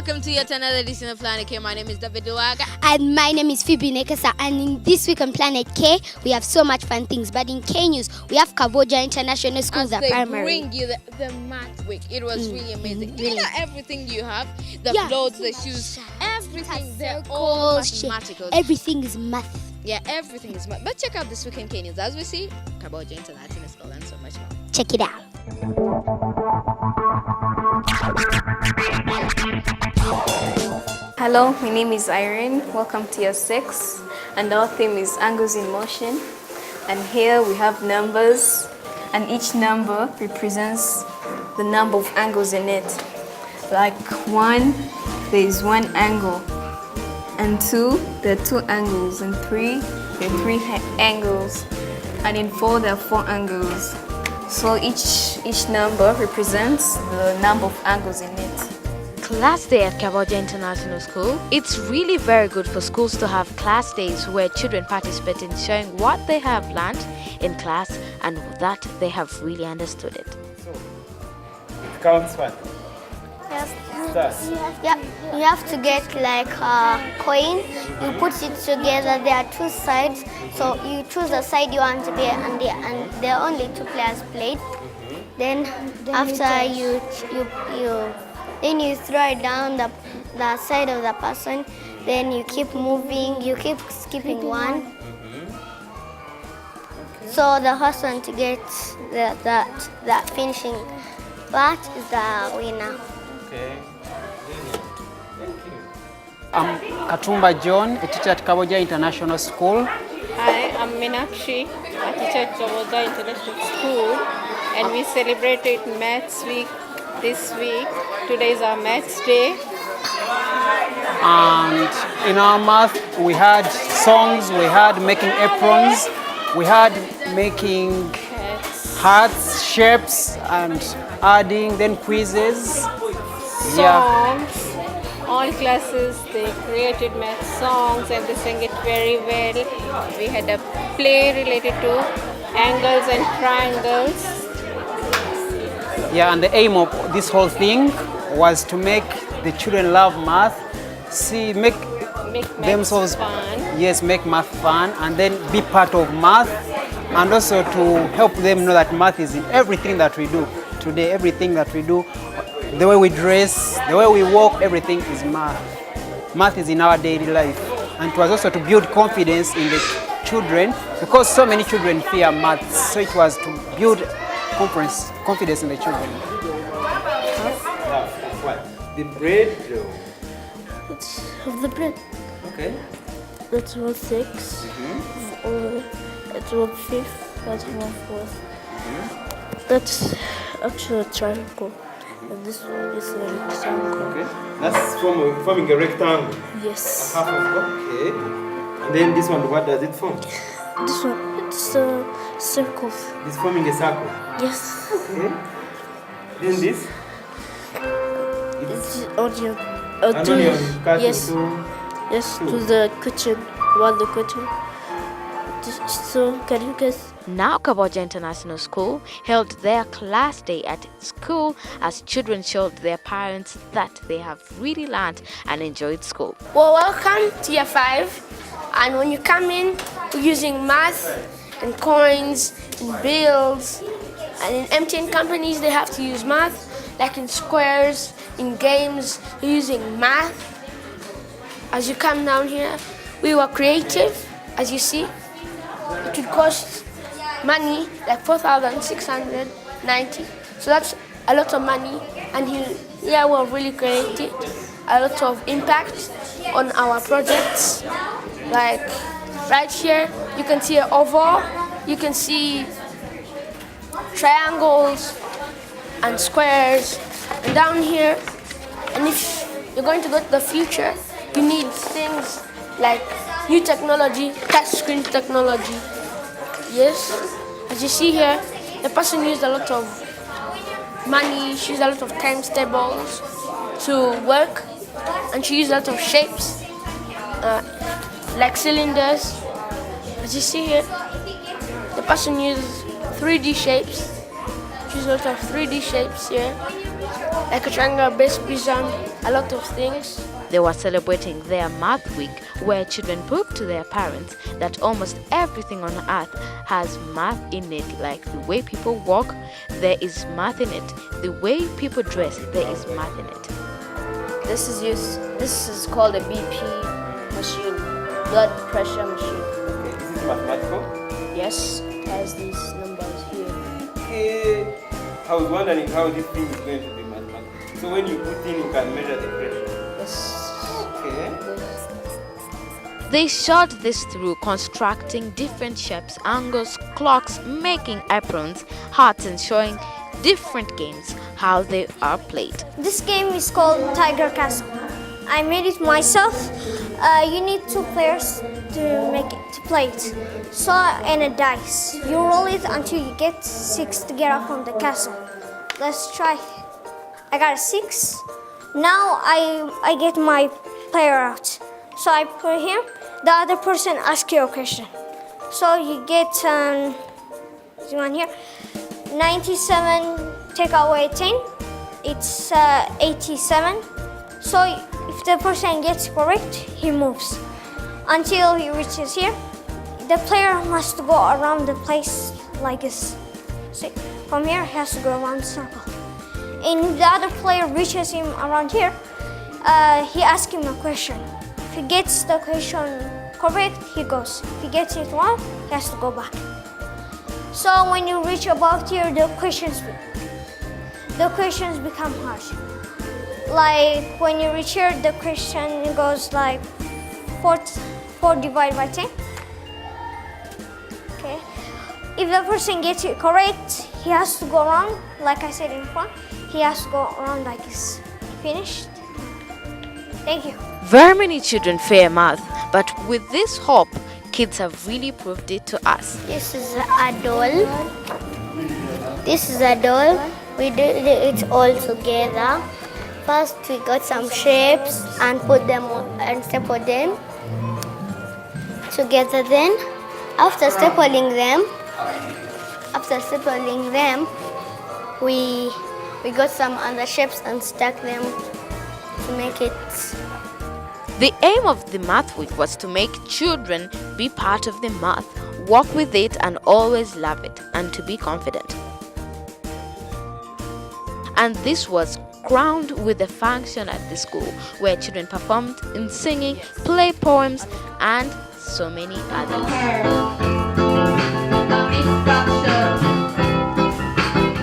welcome to yet another edition of Planet K. My name is NTVUganda. And my name is Pmg K Ssn. And in this week on Planet K, we have so much fun things. But in K News, we have Kaboja International School, the primary. Bring you the math week. It was really amazing. You know everything you have, the clothes, the shoes, everything. They're all mathematical. Everything is math. Yeah, everything is math. But check out this week in K News. As we see, Kaboja International School and so much more. Check it out. Hello, my name is Irene. Welcome to year 6, and our theme is angles in motion. And here we have numbers, and each number represents the number of angles in it. Like 1, there is 1 angle, and 2, there are 2 angles, and 3, there are 3 angles, and in 4, there are 4 angles. So each number represents the number of angles in it. Class day at Kaboja International School. It's really very good for schools to have class days where children participate in showing what they have learned in class and that they have really understood it. So, it counts what? Stars. Yeah, you have to get like a coin. You put it together. There are 2 sides. So you choose the side you want to be, and there are only 2 players played. Then after you throw it down the side of the person. Then you keep moving. You keep skipping one. So the first one to get the finishing part is the winner. Okay. Thank you. I'm Katumba John, a teacher at Kaboja International School. Hi, I'm Meenakshi, a teacher at Kaboja International School, and we celebrated Maths Week this week. Today is our Maths Day. And in our math, we had songs, we had making aprons, we had making hearts, shapes, and adding, then quizzes. Songs. All classes, they created math songs and they sang it very well. We had a play related to angles and triangles. Yeah, and the aim of this whole thing was to make the children love math, make themselves fun. Yes, make math fun, and then be part of math, and also to help them know that math is in everything that we do today. Everything that we do, the way we dress, the way we walk, everything is math. Math is in our daily life, and it was also to build confidence in the children because so many children fear math. So it was to build confidence in the children. What? The bread dough. It's of the bread. Okay. That's 1/6. That's 1/5. That's 1/4. That's actually a triangle. And this one is a rectangle. Okay. That's forming a rectangle. Yes. Half of okay. And then this one, what does it form? This one, it's a circle. It's forming a circle. Yes. Okay. Then this? It's onion. An onion cut yes. into Yes, two. to the kitchen. The kitchen. So, can you guess? Now Kaboja International School held their class day at school as children showed their parents that they have really learned and enjoyed school. Well, welcome to year 5, and when you come in, we're using math and coins and bills, and in MTN companies they have to use math, like in squares, in games, you're using math. As you come down here, we were creative, as you see. It would cost money, like 4,690. So that's a lot of money, and here we're really created a lot of impact on our projects. Like right here, you can see an oval, you can see triangles and squares, and down here, and if you're going to go to the future, you need things like new technology, touchscreen technology. Yes, as you see here, the person used a lot of money, she used a lot of times tables to work, and she used a lot of shapes, like cylinders. As you see here, the person used 3D shapes choose a lot of 3D shapes here, like a triangle, base prism, a lot of things. They were celebrating their math week, where children proved to their parents that almost everything on earth has math in it, like the way people walk, there is math in it. The way people dress, there is math in it. This is called a BP machine, blood pressure machine. Okay, is this mathematical? Yes, it has these numbers here. Okay. I was wondering how this thing is going to be mathematical. So when you put in, you can measure the pressure. Yes. Okay. They shot this through constructing different shapes, angles, clocks, making aprons, hearts, and showing different games, how they are played. This game is called Tiger Castle. I made it myself. You need 2 players to play it. So, and a dice. You roll it until you get 6 to get up on the castle. Let's try. I got a 6. Now I get my player out. So I put him. The other person asks you a question. So you get this one here. 97 take away 10. It's 87. So if the person gets correct, he moves until he reaches here. The player must go around the place like this. See, from here he has to go around the circle. And if the other player reaches him around here, he asks him a question. If he gets the question correct, he goes. If he gets it wrong, he has to go back. So when you reach about here, the questions become hard. Like when you reach here, the question goes like 4 divided by 10. Okay. If the person gets it correct, he has to go around, like I said in front, he has to go around like this. Finished? Thank you. Very many children fear math, but with this hope, kids have really proved it to us. This is a doll. This is a doll. We did it all together. First, we got some shapes and put them and stapled them together. Then, after stapling them, we got some other shapes and stuck them to make it. The aim of the math week was to make children be part of the math, walk with it and always love it, and to be confident. And this was crowned with a function at the school where children performed in singing, play poems, and so many others.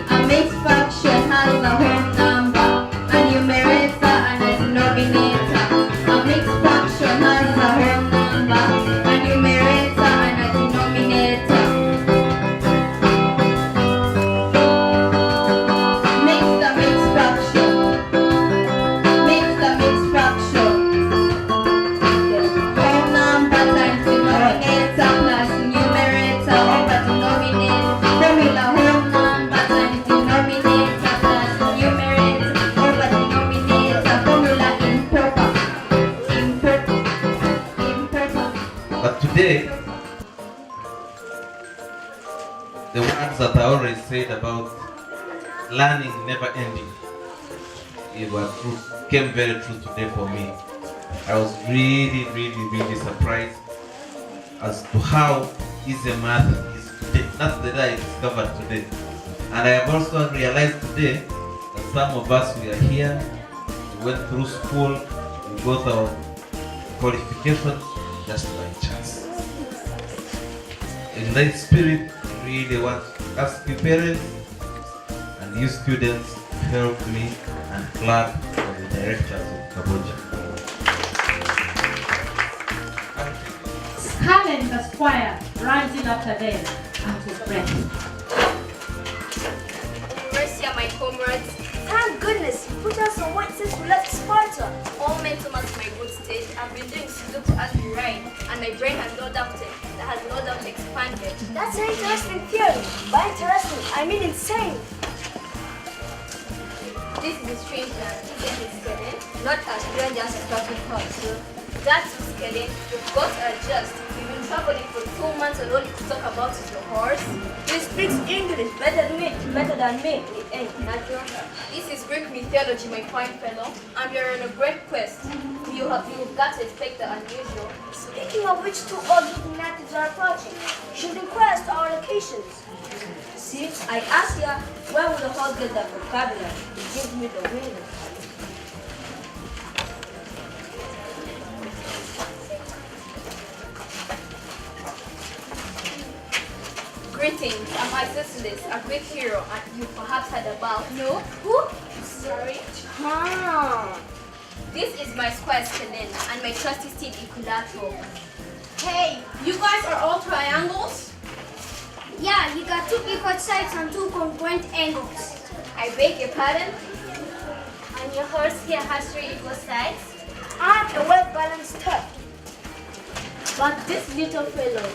A mixed fraction has a whole number, a numerator and a denominator. A mixed fraction has a whole number, a numerator and a denominator. Mix the mixed fraction. Mix the mixed fraction. Whole number times denominator plus numerator over denominator. Formula whole number times denominator plus numerator over denominator. Formula improper. But today, the words that I always said about learning never ending, it was true, came very true today for me. I was really surprised as to how easy math is today. That's the day I discovered today. And I have also realized today that some of us, we are here, we went through school, we got our qualifications just by chance. In that spirit, I really want to ask you parents and you students to help me and clap for the directors of Kaboja. Scarlet the squire runs in after them out of breath. Mercy, my comrades. Thank goodness you put us on white since we left Sparta. All mental matters in my good state. I've been doing Sudoku as we ride, and my brain has no doubt expanded. That's an interesting theory. By interesting, I mean insane. This is a strange land. This is Skellen, not as strangers as talking about. So that's Skellen. Your gods are just. We will traveling for 2 months and all he could talk about is the horse. He speaks English better than me. It ain't natural. This is Greek mythology, my fine fellow, and we are on a great quest. You've got to expect the unusual. Speaking of which, 2 odd-looking natives are approaching. Should inquire as to our locations. See, I asked ya, where will the horse get that vocabulary? It gives me the wings. Greetings, I'm Isosceles, a Greek hero, and you perhaps heard about. No? Who? Sorry. This is my square Ssn and my trusty steed Equilateral. Hey, you guys are all triangles? Yeah, you got 2 equal sides and 2 congruent angles. I beg your pardon? And your horse here has 3 equal sides. I'm a well-balanced type. But this little fellow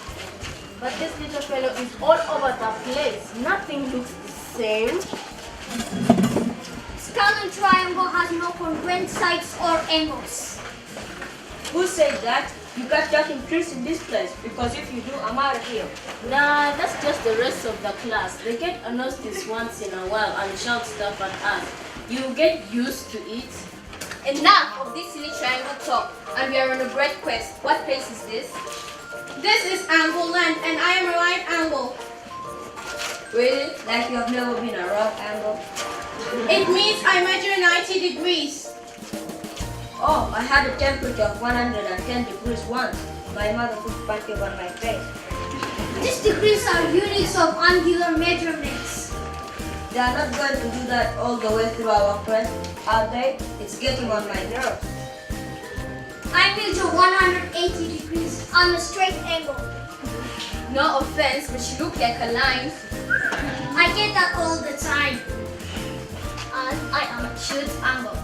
is all over the place. Nothing looks the same. Skull and triangle has no congruent sides or angles. Who said that? You got Jack and Chris in this place, because if you do, I'm out of here. Nah, that's just the rest of the class. They get annoyed once in a while and shout stuff at us. You get used to it. Enough of this silly triangle talk, and we are on a great quest. What place is this? This is angle land, and I am a right angle. Really? Like you have never been a right angle? It means I measure 90 degrees. Oh, I had a temperature of 110 degrees once. My mother put pancake on my face. These degrees are units of angular measurements. They are not going to do that all the way through our quest, are they? It's getting on my nerves. I measure 180 degrees on a straight angle. No offense, but you look like a line. I get that all the time. And I am a acute angle.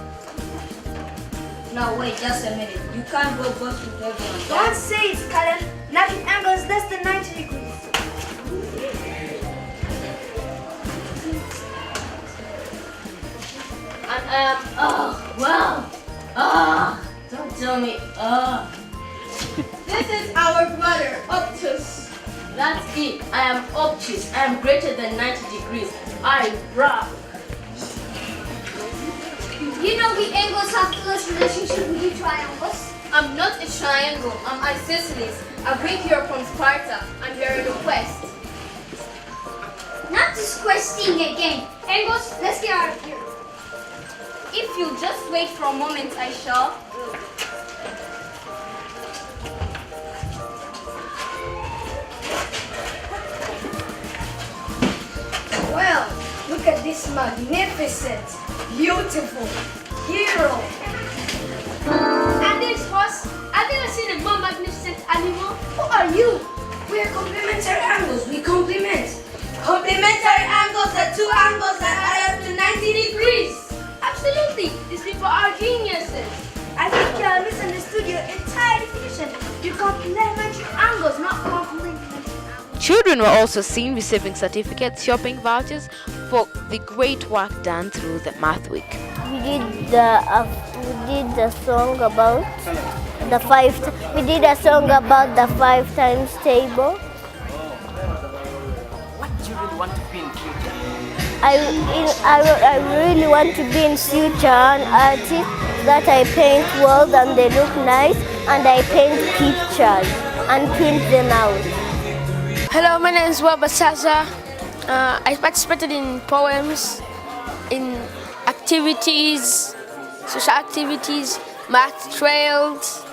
Now wait, just a minute. You can't go both with everyone. Don't say it, Cullen. 90 angle is less than 90 degrees. And don't tell me, This is our brother, Optus. That's it. I am obtuse. I am greater than 90 degrees. I rock. You know the angles have close relationship with the triangles. I'm not a triangle. I'm Isosceles, a Greek hero from Sparta, and we are on a quest. Not this questing again. Angles, let's get out of here. If you'll just wait for a moment, I shall. Well, look at this magnificent, beautiful hero. And this horse, I've never seen a more magnificent animal. Who are you? We are complementary angles. We complement. Complementary angles are 2 angles that add up to 90 degrees. Absolutely, these people are geniuses. I think you have misunderstood your entire definition. You complementary angles, not complementary angles. Children were also seen receiving certificates, shopping vouchers for the great work done through the Math Week. We did the song about the 5. We did a song about the 5 times table. What do you really want to be in future? I really want to be in future an artist that I paint walls and they look nice, and I paint pictures and print them out. Hello, my name is Wabasaza. I participated in poems, in activities, social activities, math trails,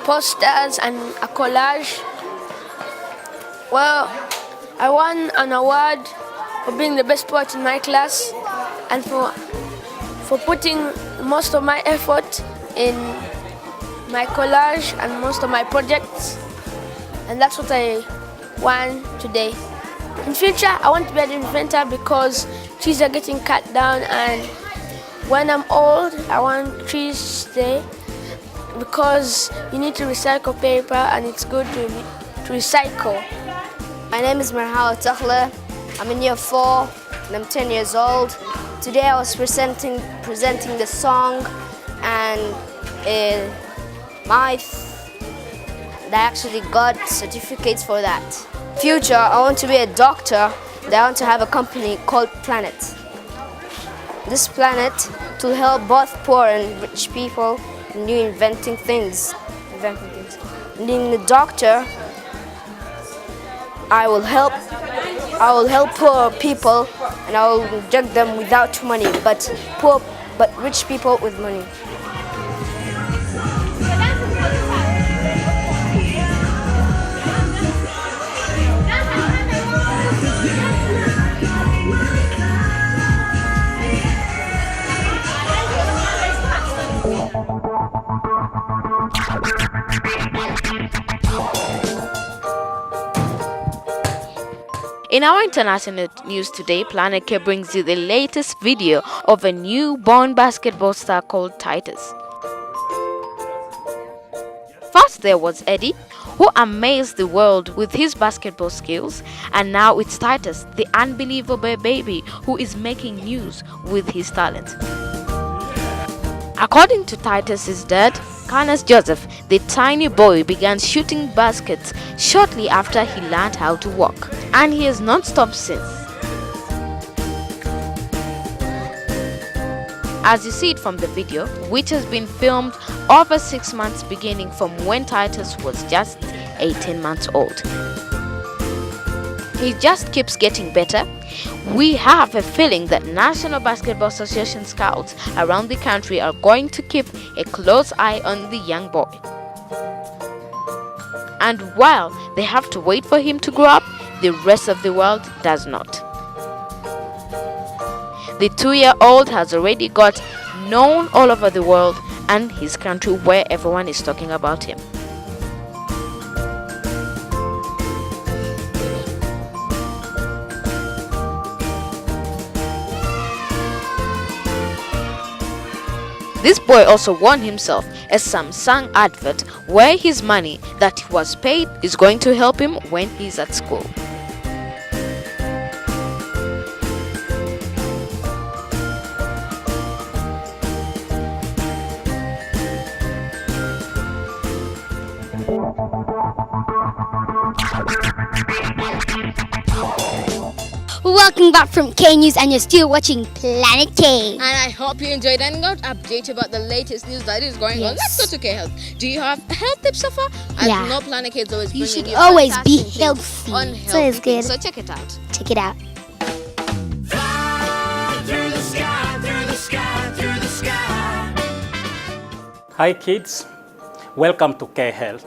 posters, and a collage. Well, I won an award for being the best poet in my class and for putting most of my effort in my collage and most of my projects. And that's what I want today. In future, I want to be an inventor because trees are getting cut down, and when I'm old, I want trees to stay because you need to recycle paper and it's good to recycle. My name is Marhala Takhle. I'm in year 4 and I'm 10 years old. Today I was presenting the song and I actually got certificates for that. Future, I want to be a doctor. I want to have a company called Planet. This Planet to help both poor and rich people in inventing things. And in the doctor, I will help poor people, and I will inject them without money, but rich people with money. In our international news today, Planet K brings you the latest video of a newborn basketball star called Titus. First there was Eddie, who amazed the world with his basketball skills, and now it's Titus, the unbelievable baby who is making news with his talent. According to Titus's dad, Canis Joseph, the tiny boy began shooting baskets shortly after he learned how to walk, and he has not stopped since. As you see it from the video, which has been filmed over 6 months beginning from when Titus was just 18 months old. He just keeps getting better. We have a feeling that National Basketball Association scouts around the country are going to keep a close eye on the young boy. And while they have to wait for him to grow up, the rest of the world does not. The 2-year-old has already got known all over the world and his country, where everyone is talking about him. This boy also won himself a Samsung advert where his money that he was paid is going to help him when he's at school. Welcome back from K News, and you're still watching Planet K. And I hope you enjoyed and got update about the latest news that is going on. Let's go to K Health. Do you have health tips so far? As Yeah. you know, Planet K is always You bringing should you always be fantastic things healthy. on So healthy it's good. things. So check it out. Check it out. Hi kids, welcome to K Health.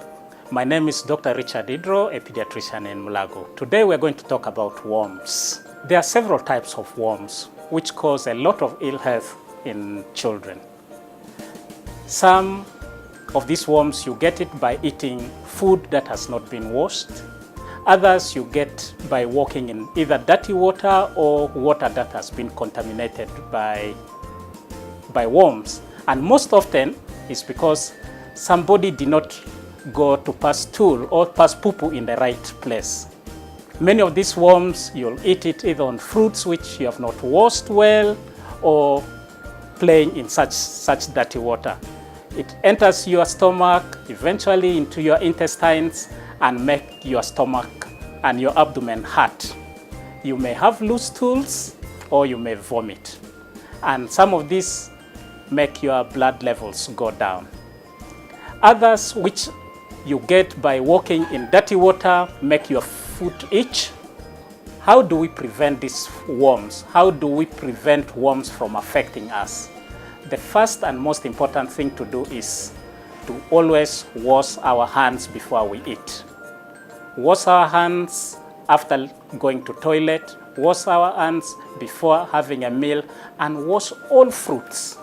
My name is Dr. Richard Idro, a pediatrician in Mulago. Today we're going to talk about worms. There are several types of worms which cause a lot of ill health in children. Some of these worms, you get it by eating food that has not been washed. Others you get by walking in either dirty water or water that has been contaminated by worms. And most often it's because somebody did not go to pass stool or pass poo-poo in the right place. Many of these worms, you'll eat it either on fruits which you have not washed well or playing in such dirty water. It enters your stomach, eventually into your intestines, and make your stomach and your abdomen hurt. You may have loose stools or you may vomit. And some of these make your blood levels go down. Others which you get by walking in dirty water make your foot itch. How do we prevent these worms? How do we prevent worms from affecting us? The first and most important thing to do is to always wash our hands before we eat. Wash our hands after going to toilet, wash our hands before having a meal, and wash all fruits.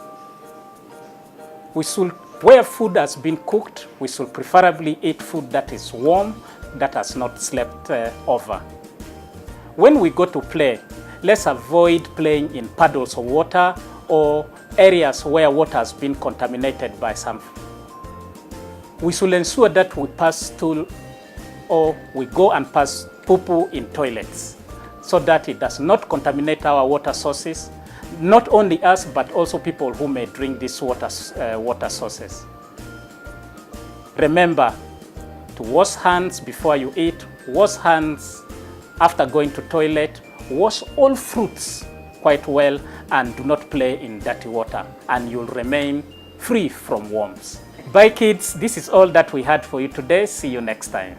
Where food has been cooked, we should preferably eat food that is warm, that has not slept over. When we go to play, let's avoid playing in puddles of water or areas where water has been contaminated by some. We should ensure that we pass stool or we go and pass poo-poo in toilets so that it does not contaminate our water sources. Not only us, but also people who may drink these water sources. Remember, to wash hands before you eat, wash hands after going to toilet, wash all fruits quite well, and do not play in dirty water, and you'll remain free from worms. Bye kids, this is all that we had for you today. See you next time.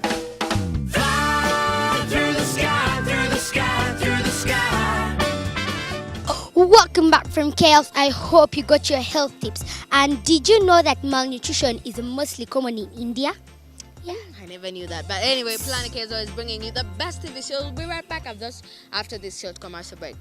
Welcome back from Chaos. I hope you got your health tips. And did you know that malnutrition is mostly common in India? Yeah. I never knew that. But anyway, Planet K Ssn is bringing you the best TV show. We'll be right back after this short commercial break.